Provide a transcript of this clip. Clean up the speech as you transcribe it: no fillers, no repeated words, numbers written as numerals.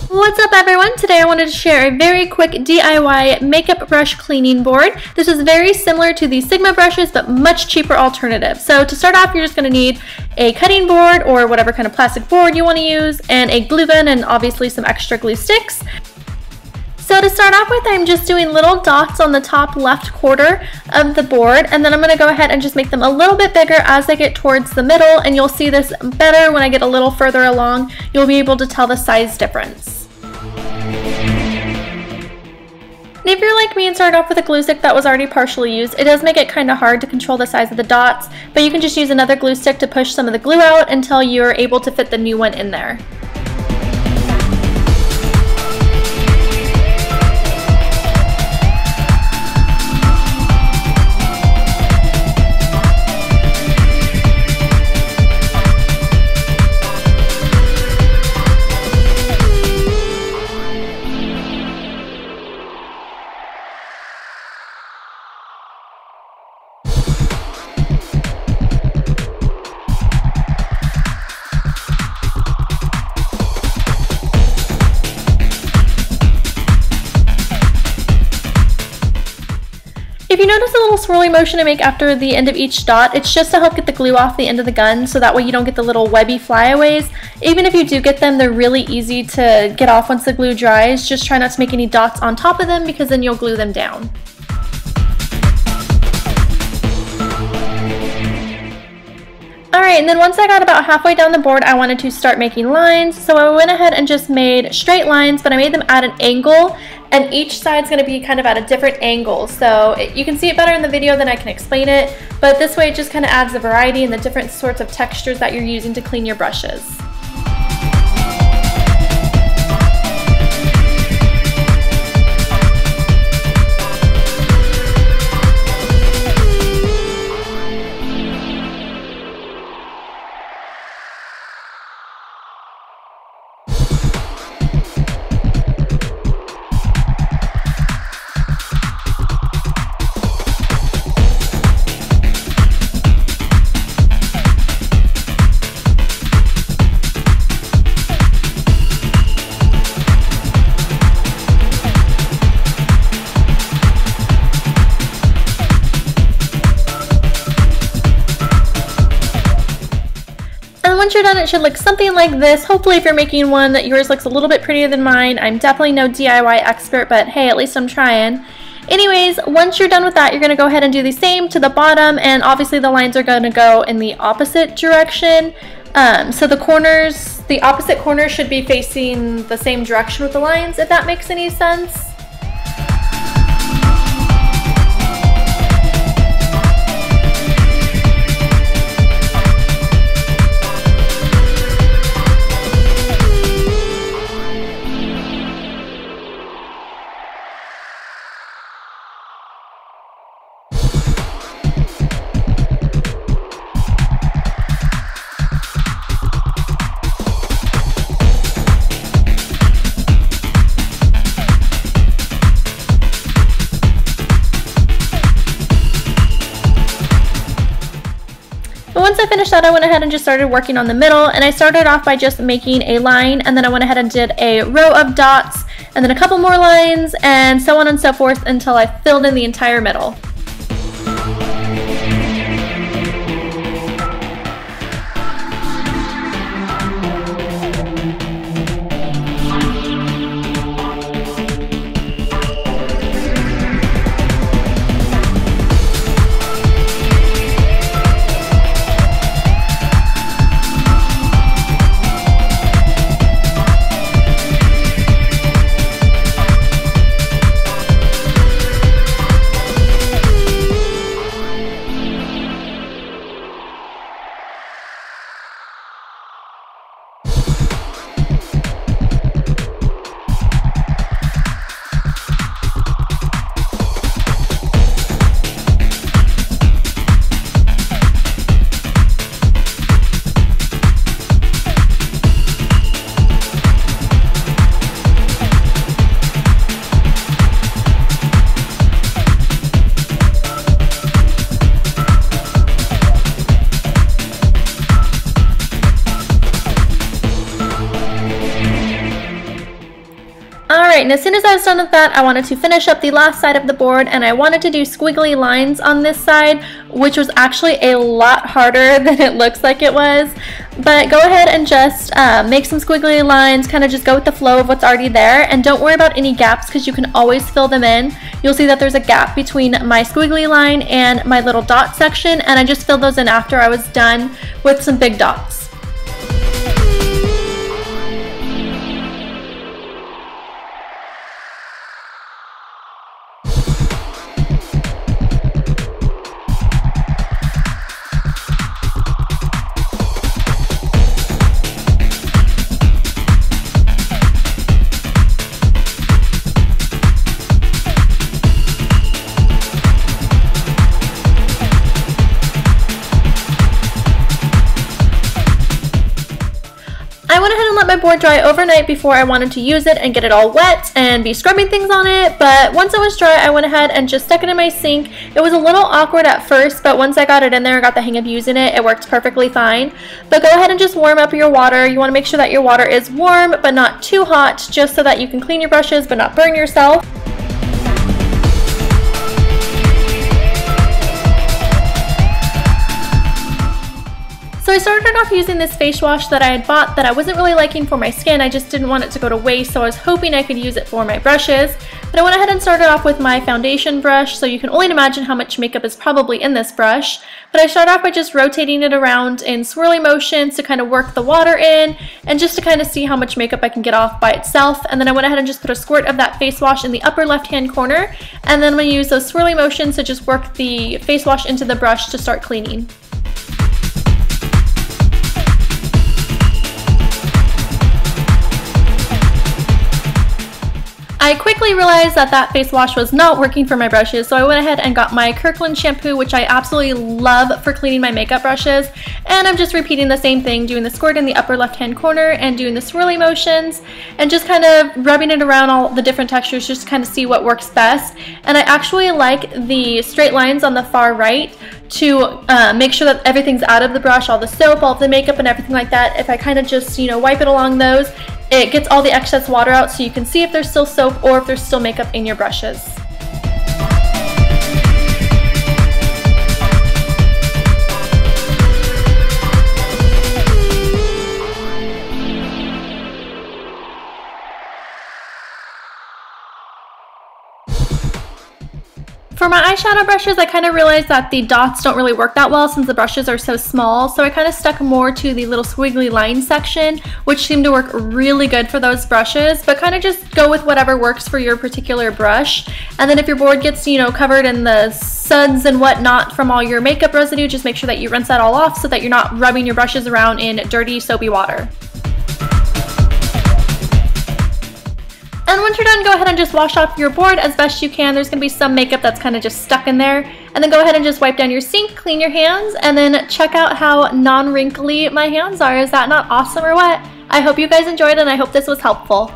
What's up everyone? Today I wanted to share a very quick DIY makeup brush cleaning board. This is very similar to the Sigma brushes but much cheaper alternative. So to start off, you're just going to need a cutting board or whatever kind of plastic board you want to use, and a glue gun and obviously some extra glue sticks. So to start off with, I'm just doing little dots on the top left quarter of the board, and then I'm going to go ahead and just make them a little bit bigger as I get towards the middle, and you'll see this better when I get a little further along. You'll be able to tell the size difference. And if you're like me and started off with a glue stick that was already partially used, it does make it kind of hard to control the size of the dots, but you can just use another glue stick to push some of the glue out until you're able to fit the new one in there. If you notice a little swirly motion I make after the end of each dot, it's just to help get the glue off the end of the gun, so that way you don't get the little webby flyaways. Even if you do get them, they're really easy to get off once the glue dries. Just try not to make any dots on top of them, because then you'll glue them down. Alright, and then once I got about halfway down the board, I wanted to start making lines, so I went ahead and just made straight lines, but I made them at an angle, and each side's going to be kind of at a different angle, so you can see it better in the video than I can explain it, but this way it just kind of adds the variety and the different sorts of textures that you're using to clean your brushes. Once you're done, it should look something like this. Hopefully if you're making one that yours looks a little bit prettier than mine. I'm definitely no DIY expert, but hey, at least I'm trying. Anyways, once you're done with that, you're going to go ahead and do the same to the bottom, and obviously the lines are going to go in the opposite direction. So the opposite corners should be facing the same direction with the lines, if that makes any sense. But once I finished that, I went ahead and just started working on the middle, and I started off by just making a line, and then I went ahead and did a row of dots, and then a couple more lines, and so on and so forth until I filled in the entire middle. Alright, and as soon as I was done with that, I wanted to finish up the last side of the board, and I wanted to do squiggly lines on this side, which was actually a lot harder than it looks like it was. But go ahead and just make some squiggly lines, kind of just go with the flow of what's already there, and don't worry about any gaps because you can always fill them in. You'll see that there's a gap between my squiggly line and my little dot section, and I just filled those in after I was done with some big dots. I went ahead and let my board dry overnight before I wanted to use it and get it all wet and be scrubbing things on it, but once it was dry I went ahead and just stuck it in my sink. It was a little awkward at first, but once I got it in there and got the hang of using it, it worked perfectly fine. But go ahead and just warm up your water. You want to make sure that your water is warm but not too hot, just so that you can clean your brushes but not burn yourself. So I started off using this face wash that I had bought that I wasn't really liking for my skin. I just didn't want it to go to waste, so I was hoping I could use it for my brushes. But I went ahead and started off with my foundation brush, so you can only imagine how much makeup is probably in this brush. But I started off by just rotating it around in swirly motions to kind of work the water in and just to kind of see how much makeup I can get off by itself. And then I went ahead and just put a squirt of that face wash in the upper left-hand corner. And then I'm going to use those swirly motions to just work the face wash into the brush to start cleaning. I quickly realized that that face wash was not working for my brushes, so I went ahead and got my Kirkland shampoo, which I absolutely love for cleaning my makeup brushes, and I'm just repeating the same thing, doing the squirt in the upper left hand corner and doing the swirly motions and just kind of rubbing it around all the different textures just to kind of see what works best. And I actually like the straight lines on the far right to make sure that everything's out of the brush, all the soap, all of the makeup and everything like that. If I kind of just, wipe it along those, it gets all the excess water out so you can see if there's still soap or if there's still makeup in your brushes. For my eyeshadow brushes, I kind of realized that the dots don't really work that well since the brushes are so small, so I kind of stuck more to the little squiggly line section, which seemed to work really good for those brushes, but kind of just go with whatever works for your particular brush. And then if your board gets, covered in the suds and whatnot from all your makeup residue, just make sure that you rinse that all off so that you're not rubbing your brushes around in dirty, soapy water. And once you're done, go ahead and just wash off your board as best you can. There's going to be some makeup that's kind of just stuck in there. And then go ahead and just wipe down your sink, clean your hands, and then check out how non-wrinkly my hands are. Is that not awesome or what? I hope you guys enjoyed and I hope this was helpful.